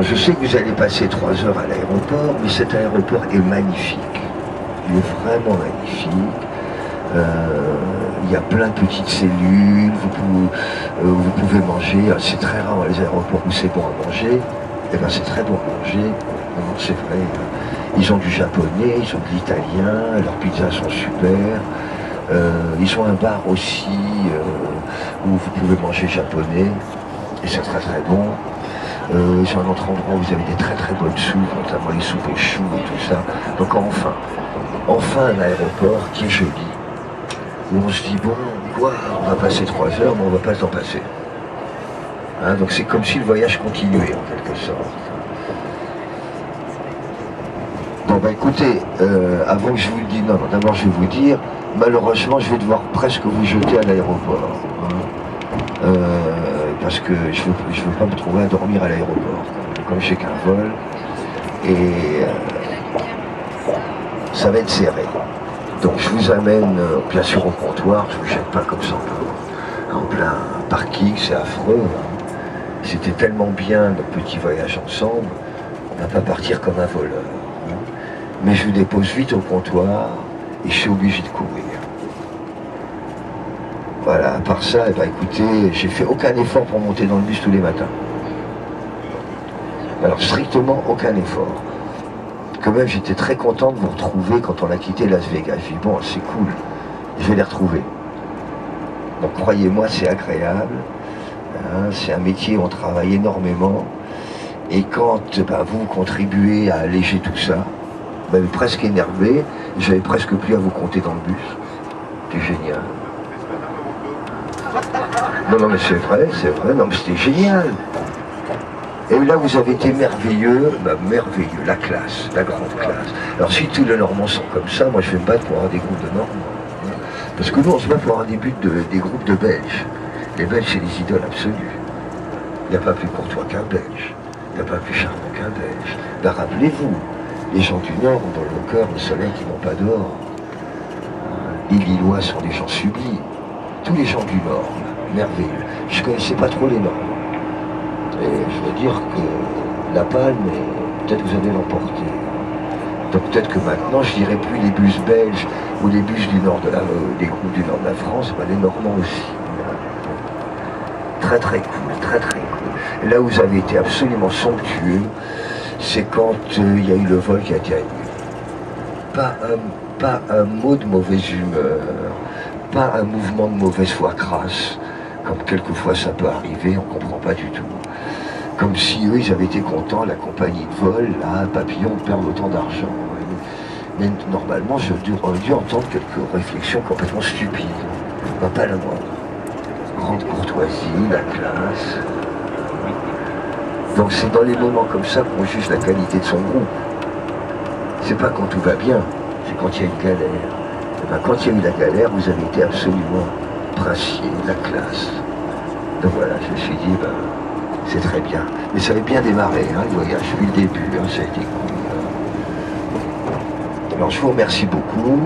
je sais que vous allez passer 3 heures à l'aéroport, mais cet aéroport est magnifique. Il est vraiment magnifique. Il y a plein de petites cellules, vous pouvez manger. C'est très rare dans les aéroports où c'est bon à manger. Et ben c'est très bon à manger. Non, c'est vrai. Ils ont du japonais, ils ont de l'italien, leurs pizzas sont super. Ils ont un bar aussi où vous pouvez manger japonais. Et c'est très très bon. Ils ont un autre endroit où vous avez des très très bonnes soupes, notamment les soupes aux choux et tout ça. Donc enfin un aéroport qui est joli. Où on se dit, bon, quoi, on va passer 3 heures, mais on va pas s'en passer. Hein, donc c'est comme si le voyage continuait, en quelque sorte. Bon, bah écoutez, avant que je vous le dise, non, d'abord je vais vous dire, malheureusement, je vais devoir presque vous jeter à l'aéroport. Hein, parce que je veux pas me trouver à dormir à l'aéroport. Comme j'ai qu'un vol, et ça va être serré. Donc je vous amène bien sûr au comptoir, je ne vous jette pas comme ça en plein parking, c'est affreux. Hein. C'était tellement bien notre petit voyage ensemble, on ne va pas partir comme un voleur. Hein. Mais je vous dépose vite au comptoir et je suis obligé de courir. Voilà, à part ça, eh ben, écoutez, j'ai fait aucun effort pour monter dans le bus tous les matins. Alors strictement aucun effort. Quand même, j'étais très content de vous retrouver quand on a quitté Las Vegas. J'ai dit, bon, c'est cool, je vais les retrouver. Donc, croyez-moi, c'est agréable. Hein, c'est un métier où on travaille énormément. Et quand vous contribuez à alléger tout ça, vous m'avez presque énervé. J'avais presque plus à vous compter dans le bus. C'était génial. Non, mais c'est vrai. Non, mais c'était génial. Et là, vous avez été merveilleux, merveilleux, la classe, la grande classe. Alors si tous les Normands sont comme ça, moi je vais me battre pour avoir des groupes de Normands. Hein. Parce que nous, on se bat pour avoir des groupes de Belges. Les Belges, c'est les idoles absolues. Il n'y a pas plus courtois qu'un Belge. Il n'y a pas plus charmant qu'un Belge. Ben, rappelez-vous, les gens du Nord ont dans le cœur le soleil qui n'ont pas dehors. Les Lillois sont des gens sublimes. Tous les gens du Nord, merveilleux. Je ne connaissais pas trop les Normands. Et je veux dire que la palme, peut-être vous allez l'emporter. Donc peut-être que maintenant, je dirais plus les bus belges ou les bus du nord des groupes du nord de la France, les Normands aussi. Très très cool, très très cool. Et là où vous avez été absolument somptueux, c'est quand il y a eu le vol qui a été annulé. Pas un mot de mauvaise humeur, pas un mouvement de mauvaise foi crasse, comme quelquefois ça peut arriver, on ne comprend pas du tout. Comme si eux, ils avaient été contents, la compagnie de vol, là, Papillon, perd autant d'argent. Mais normalement, j'aurais dû entendre quelques réflexions complètement stupides. Pas la moindre. Grande courtoisie, la classe. Donc c'est dans les moments comme ça qu'on juge la qualité de son groupe. C'est pas quand tout va bien, c'est quand il y a une galère. Et ben, quand il y a eu la galère, vous avez été absolument princier, la classe. Donc voilà, je me suis dit, c'est très bien. Mais ça avait bien démarré, hein, le voyage, depuis le début, hein, ça a été cool. Alors je vous remercie beaucoup.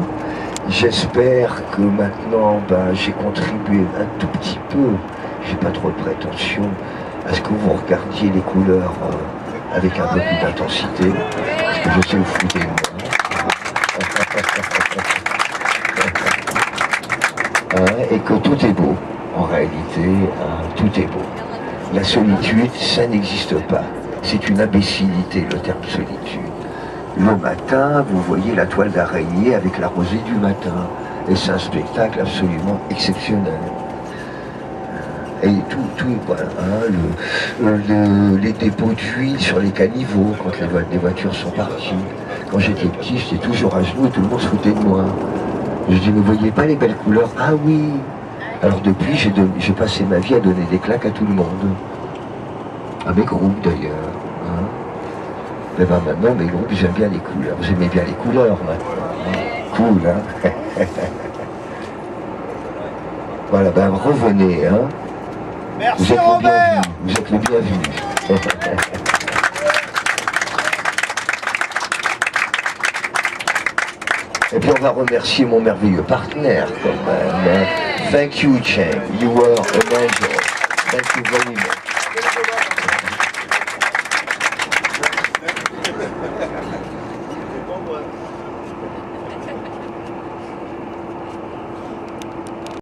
J'espère que maintenant, j'ai contribué un tout petit peu, j'ai pas trop de prétention, à ce que vous regardiez les couleurs avec un peu plus d'intensité, parce que je sais vous foutez de moi. Et que tout est beau, en réalité, tout est beau. La solitude, ça n'existe pas. C'est une imbécilité, le terme solitude. Le matin, vous voyez la toile d'araignée avec la rosée du matin. Et c'est un spectacle absolument exceptionnel. Et voilà, les dépôts d'huile sur les caniveaux quand les voitures sont parties. Quand j'étais petit, j'étais toujours à genoux et tout le monde se foutait de moi. Je dis, ne voyez pas les belles couleurs? Ah oui. Alors depuis, j'ai passé ma vie à donner des claques à tout le monde. À mes groupes d'ailleurs. Hein. Mais maintenant, mes groupes, j'aime bien les couleurs. Vous aimez bien les couleurs maintenant. Hein. Cool, hein. Voilà, revenez, hein. Merci vous êtes Robert. Vous êtes le bienvenu. Et puis on va remercier mon merveilleux partenaire quand même. Thank you, Cheng. You were an angel. Thank you very much.